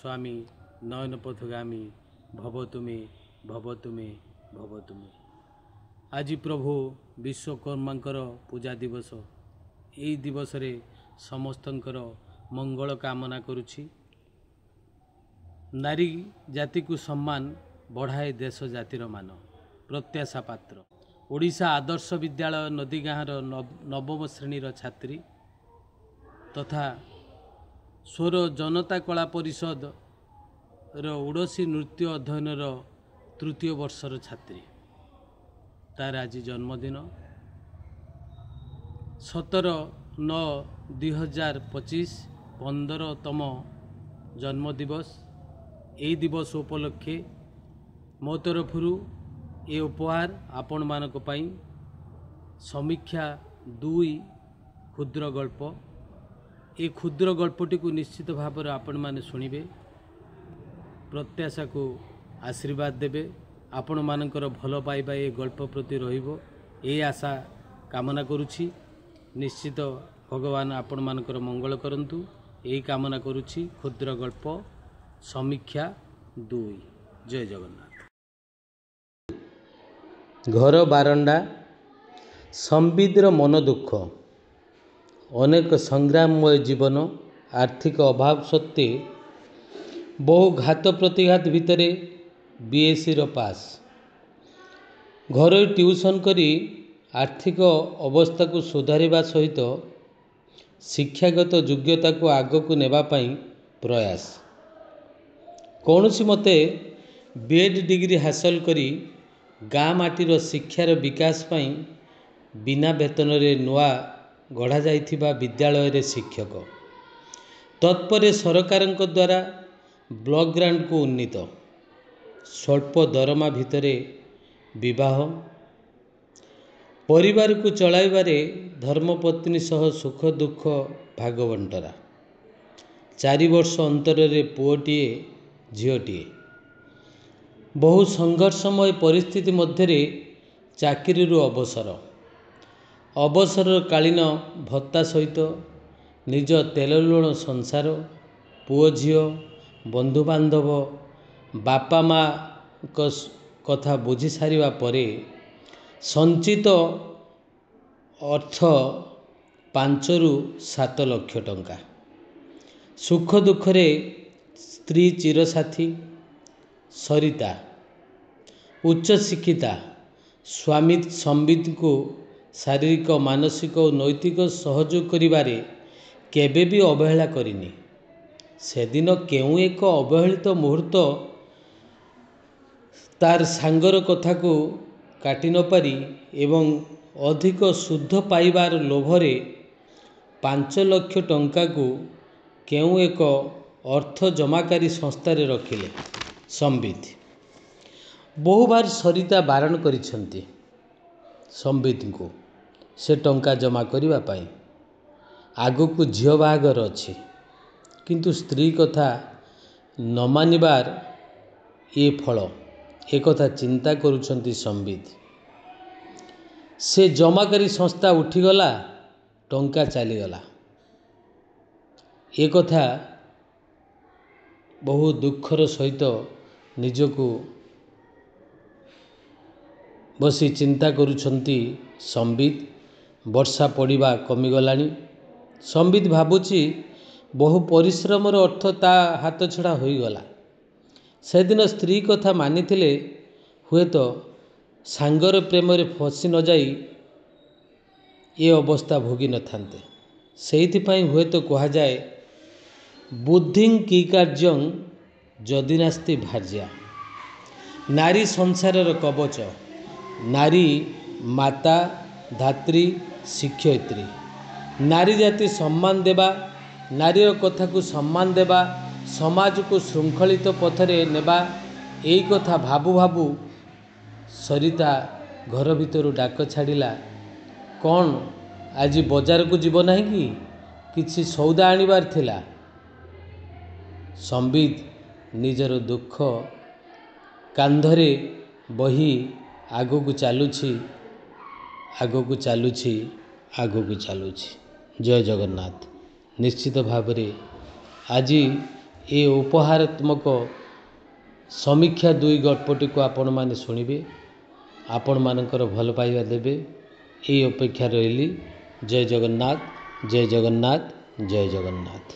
स्वामी नयन पथगामी भव तुमे भव तुमे भव तुमे। आज प्रभु विश्वकर्मांकर पूजा दिवस। यही दिवस रे समस्तंकर मंगल कामना करुछि। नारी जाति को सम्मान बढ़ाए देश जातिर मान प्रत्याशा पात्र। ओडिशा आदर्श विद्यालय नदीगाँर नवम श्रेणीर छात्री तथा स्वर जनता कला परिषद ओडिसी नृत्य अध्ययनर तृतीय वर्षर छात्री। तार आज जन्मदिन 17/9/2025 15तम जन्मदिवस। यही दिवस उपलक्षे मो तरफर ये उपहार आपण मानक पई समीक्षा 2 क्षुद्र गल्प। ये क्षुद्र गल्पटी को निश्चित भाव में आपण माने शुणिबे, प्रत्याशा को आशीर्वाद देबे, आपण मानकर भल पाइबा ये गल्प प्रति रहिबो ये आशा कामना करुछि। निश्चित भगवान आपण मानकर मंगल करंतु यही कामना करुछि। क्षुद्र गल्प समीक्षा 2। जय जगन्नाथ। घर बारंडा संबिद्र मन दुख। अनेक संग्राममय जीवन, आर्थिक अभाव सत्वे बहु घात प्रतिघात भितर बीएससी पास। घर ट्यूशन करी आर्थिक अवस्था को सुधारिबा सहित शिक्षागत योग्यता को आग को नेबा पई प्रयास। कौनसी मते बीएड डिग्री हासिल करी गाँ माटीर शिक्षार विकास पई बिना वेतन रे नुआ गढ़ा जाइथिबा विद्यालय रे शिक्षक। तत्पर सरकारक द्वारा ब्लॉक ग्रांट को उन्नीत। स्वल्प दरमा भितरे विवाह। परिवार को चलाइबारे धर्मपत्नी सह सुख दुख भागवंटरा। 4 वर्ष अंतर रे पुओटीए झीओटीए। बहु संघर्षमय परिस्थिति मध्य चाकरी अवसर। अवसरकालीन भत्ता सहित निज तेल लुण संसार, पुओ झीओ, बंधुबांधव, बापा माँ कथा बुझी सारिबा परे संचित अर्थ 5 ରୁ 7 लक्ष टंका। सुख दुखरे स्त्री चिरसाथी सरिता। उच्च शिक्षिता। स्वामी संबित को शारीरिक मानसिक और नैतिक सहयोग करिबारे केबे भी अवहेला करिनी। सेदिन केउ एक अवहेलित मुहूर्त तार सांगर कथा को काटि न पारी एवं अधिक शुद्ध पाइबार लोभरे 5 लक्ष टंका को केउ एक अर्थ जमाकारी संस्था रे रखिले संबित। बहु बार सरिता बारण करिसंती संबित को से टंका जमा करिबा पाई। आगो को झियो बाहागर अछि किंतु स्त्री कथा न मानिबार ये फल एक कथा चिंता करुछंती संबित। से जमाकारी संस्था उठीगला, टंका चलीगला। एक कथा बहु दुखर सहित निजको बसी चिंता करुछंती संबित। वर्षा पड़िबा कमिगलानी। संबित भाबुची बहु परिश्रमर अर्थ ता हाथ छड़ा होईगला। से दिन स्त्री कथा मानिथिले हुए तो सांगर प्रेम रे फसी न जाई ये अवस्था भोगी न थांते। सेहिथि पई हुए तो कहा जाए बुद्धिं की कार्यं जदि नास्ति भार्या। नारी संसारर कवच। नारी माता धात्री शिक्षयित्री। नारी जाति सम्मान देवा, नारीर कथा को सम्मान देवा, समाज को श्रृंखलित पथरे नेबा, यही कथा भाबू भाबू सरिता घर भितर डाक छाड़िला। कौन आज बजार को जीव नहीं कि किसी सौदा आनिबार थिला। संबित निजर दुख कांधरे बही आगो को चालुछि, आगो को चालुछि, आगो को चालुछि। जय जगन्नाथ। निश्चित भाव रे आज ଏ ଉପହାରାତ୍ମକ ସମୀକ୍ଷା 2 ଗଳ୍ପଟିକୁ ଆପଣମାନେ ଶୁଣିବେ, ଆପଣମାନଙ୍କର ଭଲ ପାଇବା ଦେବେ, এই ଅପେକ୍ଷା ରହିଲି। ଜୟ ଜଗନ୍ନାଥ, ଜୟ ଜଗନ୍ନାଥ, ଜୟ ଜଗନ୍ନାଥ।